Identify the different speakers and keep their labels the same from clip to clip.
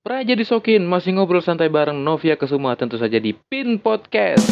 Speaker 1: Praja Disokin masih ngobrol santai bareng Novia Kesuma tentu saja di Pin Podcast.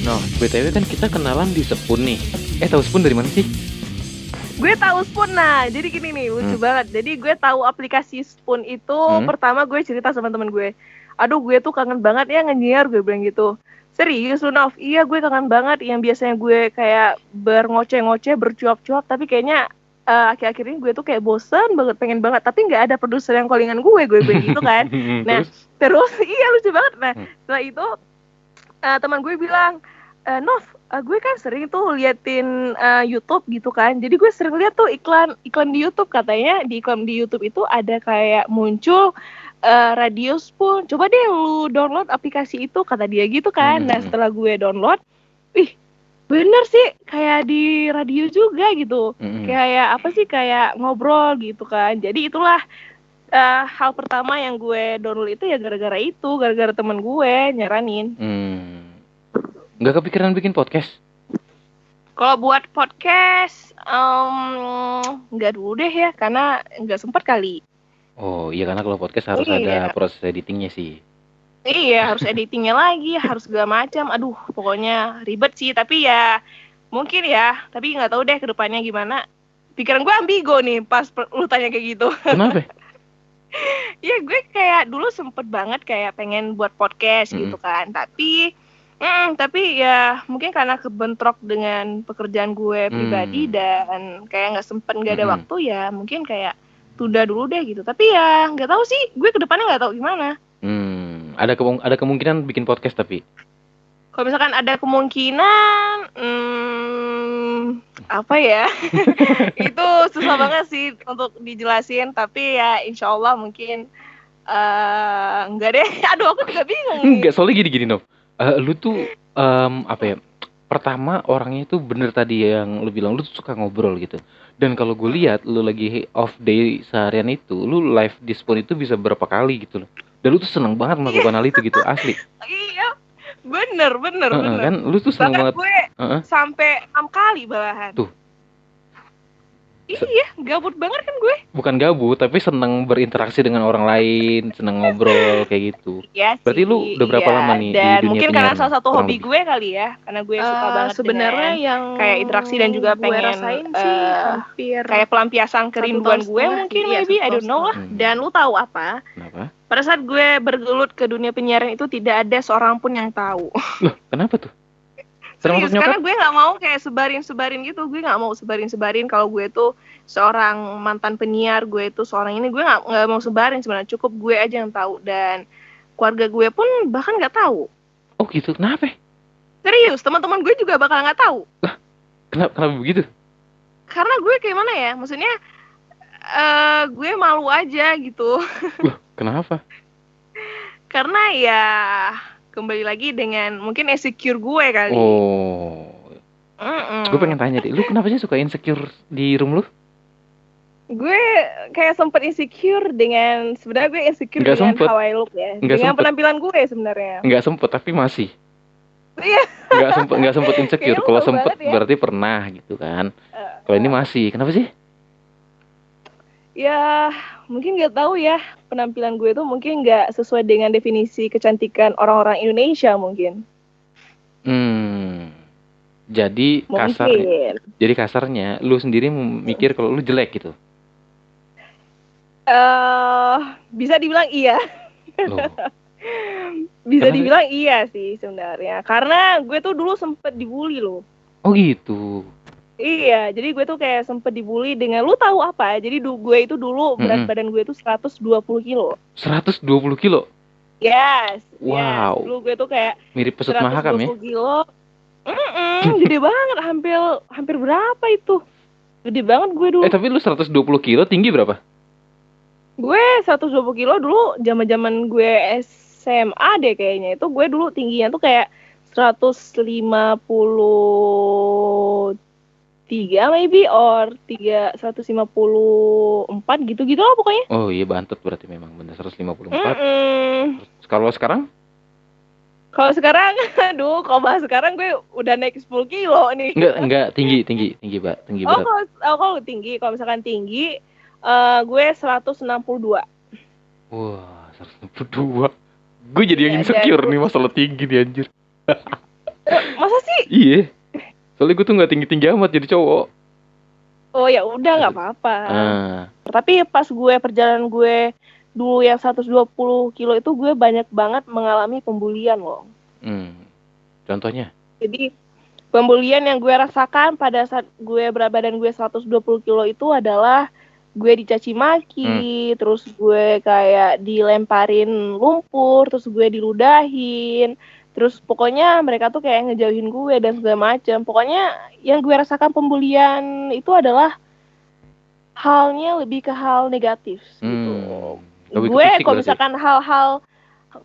Speaker 1: Noh, BTW kan kita kenalan di Spoon nih. Tahu Spoon dari mana sih?
Speaker 2: Gue tahu Spoon. Nah, jadi gini nih, lucu banget. Jadi gue tahu aplikasi Spoon itu pertama gue cerita sama teman gue. Aduh, gue tuh kangen banget ya nge-nyiar, gue bilang gitu. Serius lu, Nov? Iya, gue kangen banget yang biasanya gue kayak berngoceh-ngoceh, bercuap-cuap, tapi kayaknya akhir-akhir ini gue tuh kayak bosan banget, pengen banget, tapi nggak ada produser yang callingan gue bilang gitu kan. Nah, terus iya lucu banget. Nah, setelah itu teman gue bilang, Nov, gue kan sering tuh liatin YouTube gitu kan. Jadi gue sering liat tuh iklan di YouTube, katanya di iklan di YouTube itu ada kayak muncul Radio Spoon. Coba deh lu download aplikasi itu, kata dia gitu kan. Nah, setelah gue download, bener sih kayak di radio juga gitu. Kayak apa sih, kayak ngobrol gitu kan. Jadi itulah hal pertama yang gue download itu ya gara-gara temen gue nyaranin.
Speaker 1: Nggak kepikiran bikin podcast?
Speaker 2: Kalau buat podcast, nggak dulu deh ya, karena nggak sempat kali.
Speaker 1: Oh iya, karena kalau podcast harus ada proses editingnya sih.
Speaker 2: Iya, harus editingnya lagi, harus segala macam. Aduh, pokoknya ribet sih. Tapi ya mungkin ya, tapi nggak tahu deh kedepannya gimana. Pikiran gue ambigo nih pas lu tanya kayak gitu.
Speaker 1: Kenapa?
Speaker 2: Ya gue kayak dulu sempet banget kayak pengen buat podcast gitu kan. Tapi ya mungkin karena kebentrok dengan pekerjaan gue pribadi dan kayak nggak sempet, nggak ada waktu, ya mungkin kayak tunda dulu deh gitu. Tapi ya nggak tahu sih, gue kedepannya nggak tahu gimana.
Speaker 1: Ada kemungkinan bikin podcast tapi?
Speaker 2: Kalau misalkan ada kemungkinan, apa ya? Itu susah banget sih untuk dijelasin. Tapi ya insya Allah mungkin enggak deh. Aduh, aku juga bingung nih.
Speaker 1: Enggak, soalnya gini Nov. Lu tuh apa ya? Pertama, orangnya itu bener tadi yang lu bilang, lu tuh suka ngobrol gitu. Dan kalau gue lihat lu lagi off day seharian itu, lu live di Spoon itu bisa berapa kali gitu loh. Dan lu tuh seneng banget melakukan hal itu gitu, asli.
Speaker 2: Iya, bener.
Speaker 1: Kan lu tuh seneng banget.
Speaker 2: Gue sampai 6 kali malahan.
Speaker 1: Tuh.
Speaker 2: Iya, gabut banget kan gue.
Speaker 1: Bukan gabut, tapi seneng berinteraksi dengan orang lain, seneng ngobrol kayak gitu.
Speaker 2: Iya sih.
Speaker 1: Berarti lu udah berapa lama nih di dunia
Speaker 2: mungkin
Speaker 1: penyiaran?
Speaker 2: Karena salah satu hobi gue kali ya, karena gue suka banget
Speaker 3: sebenarnya yang
Speaker 2: kayak interaksi dan juga
Speaker 3: gue
Speaker 2: pengen
Speaker 3: rasain sih hampir
Speaker 2: kayak pelampiasan kerinduan gue mungkin, maybe I don't know lah. Dan lu tahu apa?
Speaker 1: Kenapa?
Speaker 2: Pada saat gue bergelut ke dunia penyiaran itu tidak ada seorang pun yang tahu.
Speaker 1: Loh, kenapa tuh?
Speaker 2: Serius, karena gue nggak mau kayak sebarin gitu. Gue nggak mau sebarin kalau gue tuh seorang mantan penyiar, gue tuh seorang ini. Gue nggak mau sebarin sebenarnya. Cukup gue aja yang tahu, dan keluarga gue pun bahkan nggak tahu.
Speaker 1: Oh gitu, kenapa?
Speaker 2: Serius, teman-teman gue juga bakal nggak tahu.
Speaker 1: Kenapa begitu?
Speaker 2: Karena gue kayak mana ya, maksudnya gue malu aja gitu.
Speaker 1: Loh, kenapa?
Speaker 2: Karena ya kembali lagi dengan mungkin insecure gue kali.
Speaker 1: Oh. Gue pengen tanya deh, lu kenapa sih suka insecure di room lu?
Speaker 2: Gue kayak sempet insecure dengan, sebenarnya gue insecure dengan how I look ya. Dengan penampilan gue sebenarnya.
Speaker 1: Enggak sempet, tapi masih.
Speaker 2: Iya.
Speaker 1: Enggak sempet insecure. Kalau sempet ya, berarti pernah gitu kan. Kalau ini masih. Kenapa sih?
Speaker 2: Ya, mungkin nggak tahu ya, penampilan gue tuh mungkin nggak sesuai dengan definisi kecantikan orang-orang Indonesia mungkin.
Speaker 1: Jadi kasarnya lu sendiri mikir kalau lu jelek gitu.
Speaker 2: Bisa dibilang iya.
Speaker 1: Loh.
Speaker 2: Bisa dibilang iya sih sebenarnya. Karena gue tuh dulu sempet dibully loh.
Speaker 1: Oh gitu.
Speaker 2: Iya, jadi gue tuh kayak sempet dibully dengan, lu tahu apa? Jadi gue itu dulu berat badan gue tuh 120 kilo.
Speaker 1: 120 kilo?
Speaker 2: Yes.
Speaker 1: Wow.
Speaker 2: Yes. Dulu gue tuh kayak
Speaker 1: mirip pesut Mahakam ya?
Speaker 2: 120 kilo. Gede banget, hampir berapa itu? Gede banget gue dulu.
Speaker 1: Tapi lu 120 kilo, tinggi berapa?
Speaker 2: Gue 120 kilo dulu zaman gue SMA deh kayaknya. Itu gue dulu tingginya tuh kayak 153 maybe, or 154 gitu-gitu lah pokoknya.
Speaker 1: Oh iya, bantut berarti memang bener 154. Kalau sekarang?
Speaker 2: Kalau sekarang, aduh, kalau bahas sekarang gue udah naik 10 kilo nih.
Speaker 1: Enggak, tinggi, Pak. Tinggi berat.
Speaker 2: Kalau tinggi, kalau misalkan tinggi, gue 162.
Speaker 1: Wah, 162. Gue jadi yang insecure nih masalah tinggi nih anjir.
Speaker 2: Masa sih?
Speaker 1: Iya. Soalnya gue tuh nggak tinggi-tinggi amat jadi cowok.
Speaker 2: Oh ya udah nggak apa-apa. Tapi pas gue perjalanan gue dulu yang 120 kilo itu gue banyak banget mengalami pembulian loh.
Speaker 1: Contohnya?
Speaker 2: Jadi pembulian yang gue rasakan pada saat gue berat badan gue 120 kilo itu adalah gue dicaci maki, terus gue kayak dilemparin lumpur, terus gue diludahin, terus pokoknya mereka tuh kayak ngejauhin gue dan segala macam. Pokoknya yang gue rasakan pembulian itu adalah halnya lebih ke hal negatif gitu. Gue kalau misalkan hal-hal,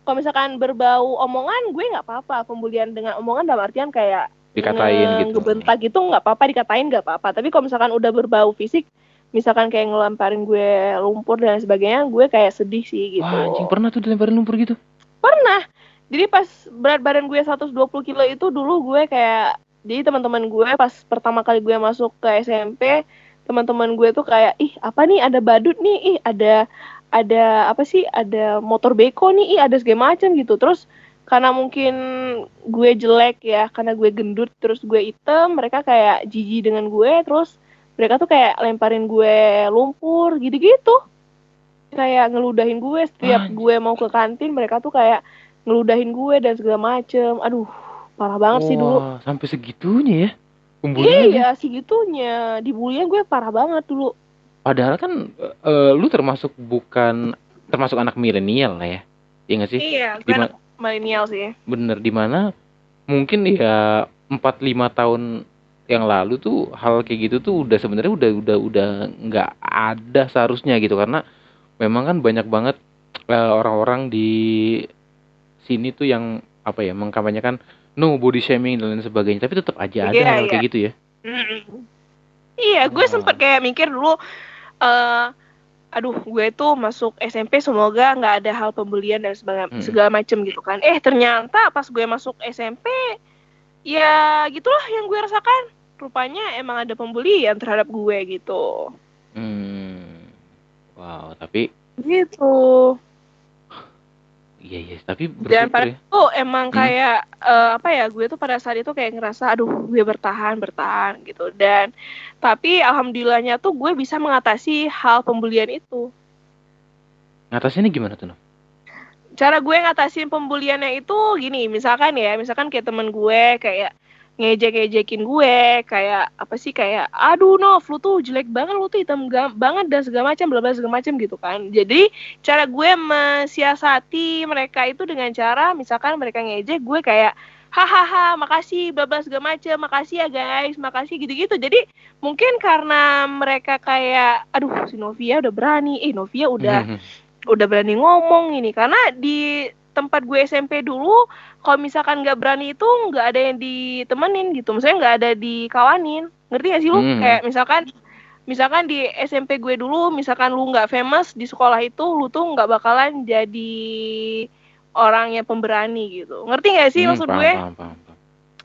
Speaker 2: kalau misalkan berbau omongan, gue nggak apa-apa. Pembulian dengan omongan dalam artian kayak
Speaker 1: dikatain gitu,
Speaker 2: ngebentak gitu nggak apa-apa, dikatain nggak apa-apa. Tapi kalau misalkan udah berbau fisik, misalkan kayak ngelemparin gue lumpur dan sebagainya, gue kayak sedih sih gitu.
Speaker 1: Wah, anjing, pernah tuh dilemparin lumpur gitu?
Speaker 2: Pernah. Jadi pas berat badan gue 120 kilo itu dulu gue kayak, jadi teman-teman gue pas pertama kali gue masuk ke SMP, teman-teman gue tuh kayak, ih apa nih, ada badut nih, ih ada apa sih, ada motor beko nih, ih ada segala macam gitu. Terus karena mungkin gue jelek ya, karena gue gendut, terus gue hitam, mereka kayak jijik dengan gue, terus mereka tuh kayak lemparin gue lumpur gitu-gitu, kayak ngeludahin gue setiap gue mau ke kantin, mereka tuh kayak ngeludahin gue dan segala macem. Aduh, parah banget sih dulu.
Speaker 1: Sampai segitunya ya
Speaker 2: pembulian? Iya, segitunya. Dibulinya gue parah banget dulu.
Speaker 1: Padahal kan lu termasuk anak milenial lah ya. Iya nggak sih?
Speaker 2: Iya, gue anak milenial sih.
Speaker 1: Bener, dimana mungkin ya 4-5 tahun yang lalu tuh hal kayak gitu tuh udah sebenarnya udah nggak ada seharusnya gitu, karena memang kan banyak banget orang-orang di sini tuh yang apa ya, mengkampanyekan no body shaming dan lain sebagainya, tapi tetap aja ada hal kayak gitu ya.
Speaker 2: Iya, gue sempet kayak mikir dulu, aduh, gue tuh masuk SMP semoga nggak ada hal pembulian dan segala macem gitu kan. Ternyata pas gue masuk SMP, ya gitulah yang gue rasakan. Rupanya emang ada pembulian terhadap gue gitu.
Speaker 1: Wow, tapi
Speaker 2: gitu.
Speaker 1: Iya, tapi
Speaker 2: dan pada itu emang kayak apa ya, gue tuh pada saat itu kayak ngerasa aduh gue bertahan gitu, dan tapi alhamdulillahnya tuh gue bisa mengatasi hal pembulian itu.
Speaker 1: Ngatasinnya gimana tuh, No?
Speaker 2: Cara gue ngatasin pembuliannya itu gini, misalkan kayak temen gue kayak ngejek-ngejekin gue, kayak apa sih, kayak aduh Nov, lu tuh jelek banget, lu tuh hitam banget dan segala macam, bla bla segala macam gitu kan. Jadi cara gue mensiasati mereka itu dengan cara misalkan mereka ngejek gue kayak hahaha makasih bla bla segala macam, makasih ya guys, makasih gitu-gitu. Jadi mungkin karena mereka kayak aduh si Novia udah berani, Novia udah berani ngomong ini, karena di tempat gue SMP dulu kalau misalkan nggak berani itu nggak ada yang ditemenin gitu, misalnya nggak ada dikawanin, ngerti nggak sih lu? Kayak misalkan di SMP gue dulu, misalkan lu nggak famous di sekolah itu, lu tuh nggak bakalan jadi orang yang pemberani gitu, ngerti nggak sih maksud gue?
Speaker 1: Paham.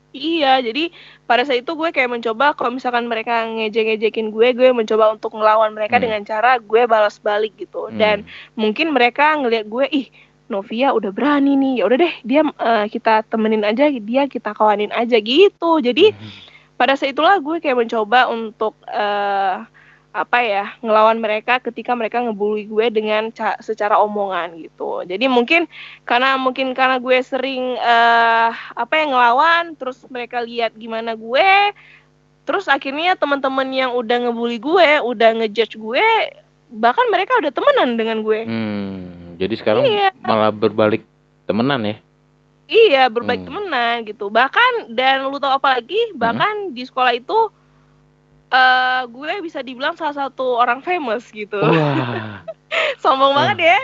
Speaker 2: Iya, jadi pada saat itu gue kayak mencoba kalau misalkan mereka ngejek-ngejekin gue mencoba untuk ngelawan mereka dengan cara gue balas balik gitu. Dan mungkin mereka ngelihat gue, ih Novia udah berani nih, ya udah deh dia kita temenin aja, dia kita kawanin aja gitu. Jadi pada saat itulah gue kayak mencoba untuk ngelawan mereka ketika mereka ngebully gue dengan secara omongan gitu. Jadi mungkin karena gue sering ngelawan, terus mereka lihat gimana gue, terus akhirnya teman-teman yang udah ngebully gue, udah ngejudge gue, bahkan mereka udah temenan dengan gue.
Speaker 1: Jadi sekarang malah berbalik temenan ya?
Speaker 2: Iya, berbalik temenan gitu. Bahkan, dan lu tau apa lagi, bahkan di sekolah itu gue bisa dibilang salah satu orang famous gitu.
Speaker 1: Wah.
Speaker 2: Sombong banget ya.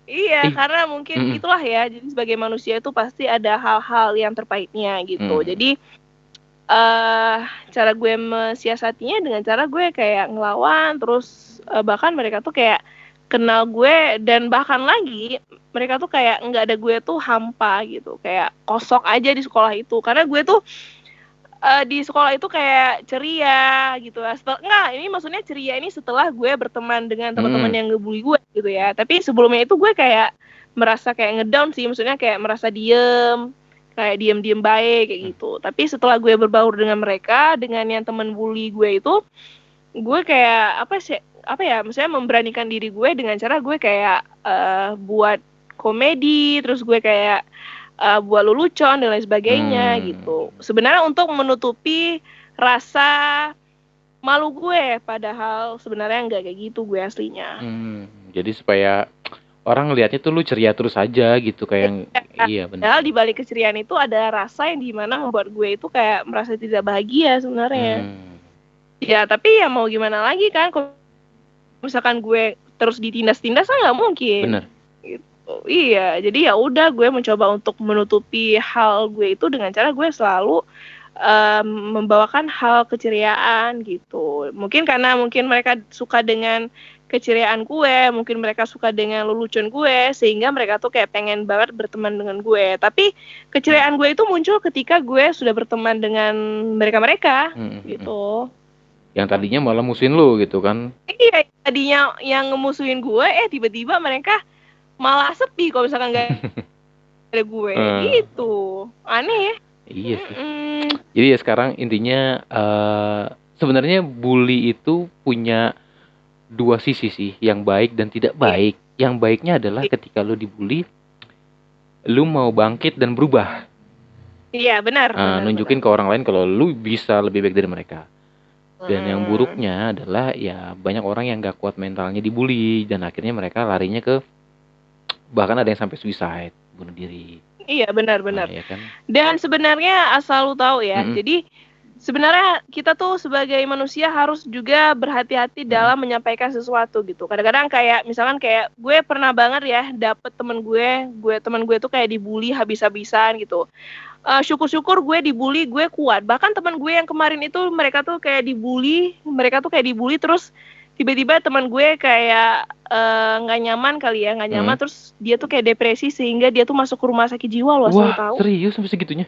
Speaker 2: Iya, karena mungkin itulah ya. Jadi sebagai manusia itu pasti ada hal-hal yang terbaiknya gitu. Jadi cara gue mensiasatinya dengan cara gue kayak ngelawan, terus bahkan mereka tuh kayak kenal gue, dan bahkan lagi mereka tuh kayak nggak ada gue tuh hampa gitu, kayak kosong aja di sekolah itu, karena gue tuh di sekolah itu kayak ceria gitu ya. Ini maksudnya ceria ini setelah gue berteman dengan teman-teman yang ngebully gue gitu ya. Tapi sebelumnya itu gue kayak merasa kayak ngedown sih, maksudnya kayak merasa kayak diem baik kayak gitu. Tapi setelah gue berbaur dengan mereka, dengan yang teman bully gue itu, gue kayak maksudnya memberanikan diri gue dengan cara gue kayak buat komedi, terus gue kayak buat lelucon dan lain sebagainya gitu. Sebenarnya untuk menutupi rasa malu gue, padahal sebenarnya nggak kayak gitu gue aslinya.
Speaker 1: Jadi supaya orang ngelihatnya tuh lu ceria terus aja gitu, kayak iya benar.
Speaker 2: Padahal di balik keceriaan itu ada rasa yang dimana membuat gue itu kayak merasa tidak bahagia sebenarnya. Ya tapi ya mau gimana lagi kan, kalau misalkan gue terus ditindas-tindas kan nggak mungkin.
Speaker 1: Bener.
Speaker 2: Iya, jadi ya udah gue mencoba untuk menutupi hal gue itu dengan cara gue selalu membawakan hal keceriaan gitu. Mungkin mereka suka dengan keceriaan gue, mungkin mereka suka dengan lelucon gue, sehingga mereka tuh kayak pengen banget berteman dengan gue. Tapi keceriaan gue itu muncul ketika gue sudah berteman dengan mereka gitu.
Speaker 1: Yang tadinya malah musuhin lu gitu kan?
Speaker 2: Iya, tadinya yang ngemusuhin gue, tiba-tiba mereka malah sepi kalau misalkan gak ada gue. Gitu. Aneh ya.
Speaker 1: Iya sih. Jadi ya sekarang intinya sebenarnya bully itu punya dua sisi sih, yang baik dan tidak baik. Yang baiknya adalah ketika lu dibully, lu mau bangkit dan berubah.
Speaker 2: Iya, benar.
Speaker 1: Nunjukin ke orang lain kalau lu bisa lebih baik dari mereka. Dan yang buruknya adalah ya banyak orang yang gak kuat mentalnya dibully, dan akhirnya mereka larinya ke, bahkan ada yang sampai suicide, bunuh diri.
Speaker 2: Iya, benar.
Speaker 1: Ya kan? Dan
Speaker 2: sebenarnya asal lu tahu ya, jadi sebenarnya kita tuh sebagai manusia harus juga berhati-hati dalam menyampaikan sesuatu gitu. Kadang-kadang kayak misalkan kayak gue pernah banget ya dapet teman gue tuh kayak dibully habis-habisan gitu. Syukur-syukur gue dibully, gue kuat. Bahkan teman gue yang kemarin itu mereka tuh kayak dibully terus tiba-tiba teman gue kayak nggak nyaman terus dia tuh kayak depresi sehingga dia tuh masuk ke rumah sakit jiwa loh.
Speaker 1: Wah,
Speaker 2: tahu.
Speaker 1: Serius sampai segitunya?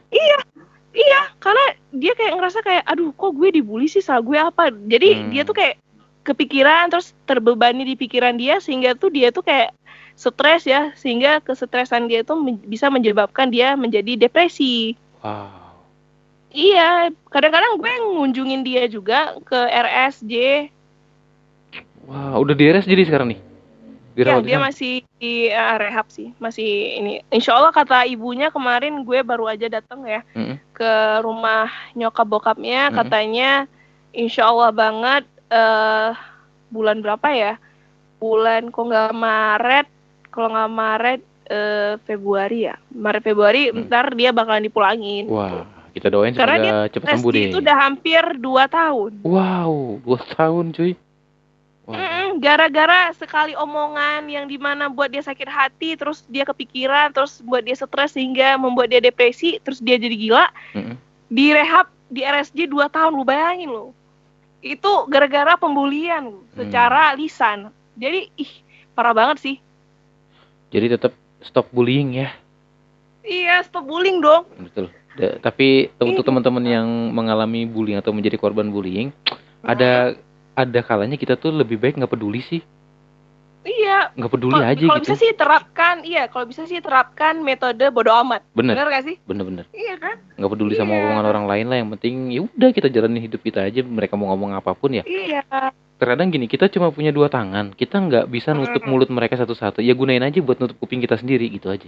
Speaker 2: Iya, karena dia kayak ngerasa kayak aduh kok gue dibully sih, salah gue apa. Jadi dia tuh kayak kepikiran, terus terbebani di pikiran dia, sehingga tuh dia tuh kayak stres ya, sehingga kesetresan dia tuh bisa menyebabkan dia menjadi depresi.
Speaker 1: Wow.
Speaker 2: Iya, kadang-kadang gue ngunjungin dia juga ke RSJ.
Speaker 1: Wah, udah di RS jadi sekarang nih?
Speaker 2: Ya, dia masih di rehab sih, masih ini. Insya Allah kata ibunya kemarin gue baru aja datang ya ke rumah nyokap bokapnya, katanya insya Allah banget bulan berapa ya? Bulan kalau nggak Maret Februari ya, Maret Februari ntar dia bakalan dipulangin.
Speaker 1: Wah, kita doain semoga cepat sembuh deh.
Speaker 2: Itu udah hampir 2 tahun.
Speaker 1: Wow, 2 tahun cuy.
Speaker 2: Gara-gara sekali omongan yang dimana buat dia sakit hati, terus dia kepikiran, terus buat dia stres sehingga membuat dia depresi, terus dia jadi gila. Di rehab di RSJ 2 tahun, lu bayangin lu. Itu gara-gara pembulian secara lisan. Jadi parah banget sih.
Speaker 1: Jadi tetap stop bullying ya.
Speaker 2: Iya, stop bullying dong.
Speaker 1: Betul. Tapi untuk teman-teman yang mengalami bullying atau menjadi korban bullying, ada kalanya kita tuh lebih baik nggak peduli sih.
Speaker 2: Iya.
Speaker 1: Nggak peduli aja
Speaker 2: kalau
Speaker 1: gitu.
Speaker 2: Kalau bisa sih terapkan metode bodo amat.
Speaker 1: Bener
Speaker 2: gak sih?
Speaker 1: Bener.
Speaker 2: Iya kan?
Speaker 1: Nggak peduli sama omongan orang lain lah, yang penting ya udah kita jalanin hidup kita aja. Mereka mau ngomong apapun ya.
Speaker 2: Iya.
Speaker 1: Terkadang gini, kita cuma punya 2 tangan, kita nggak bisa nutup mulut mereka satu-satu. Ya gunain aja buat nutup kuping kita sendiri gitu aja.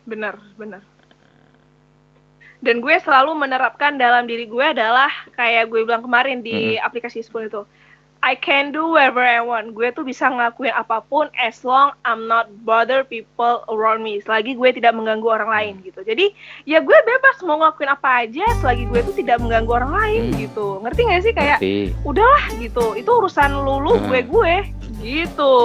Speaker 2: Benar. Dan gue selalu menerapkan dalam diri gue adalah kayak gue bilang kemarin di aplikasi Spoon itu, I can do whatever I want. Gue tuh bisa ngelakuin apapun as long I'm not bother people around me. Selagi gue tidak mengganggu orang lain gitu. Jadi ya gue bebas mau ngelakuin apa aja selagi gue tuh tidak mengganggu orang lain gitu. Ngerti gak sih? Kayak udahlah gitu. Itu urusan lu gue gitu.